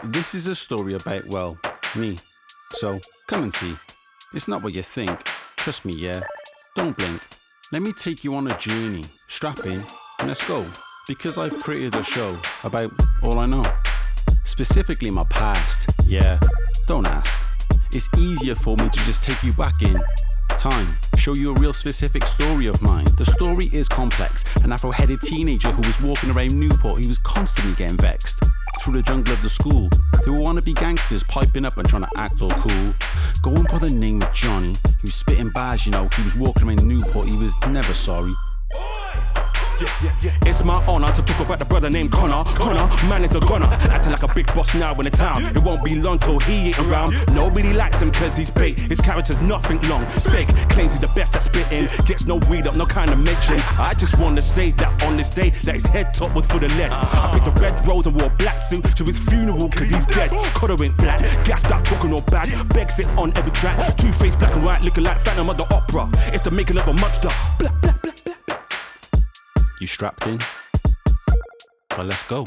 This is a story about, well, me. So, come and see. It's not what you think. Trust me, yeah. Don't blink. Let me take you on a journey. Strap in and let's go. Because I've created a show about all I know. Specifically my past. Yeah, don't ask. It's easier for me to just take you back in time, show you a real specific story of mine. The story is complex. An Afro-headed teenager who was walking around Newport, he was constantly getting vexed. Through the jungle of the school, they were wannabe gangsters piping up and trying to act all cool. Going by the name of Johnny, he was spitting bars, you know, he was walking around Newport, he was never sorry. It's my honour to talk about the brother named Connor. Connor, man is a gunner, acting like a big boss now in the town. It won't be long till he ain't around. Nobody likes him cause he's bait. His character's nothing long, fake. Claims he's the best at spitting. Gets no weed up, no kind of mention. I just wanna say that on this day that his head top was full of lead. I picked the red rose and wore a black suit to his funeral cause he's dead. Connor ain't black, gassed up talking all bad. Begs it on every track. Two-faced black and white looking like Phantom of the Opera. It's the making of a monster. Black, black, black, black, black. You strapped in? Well, let's go.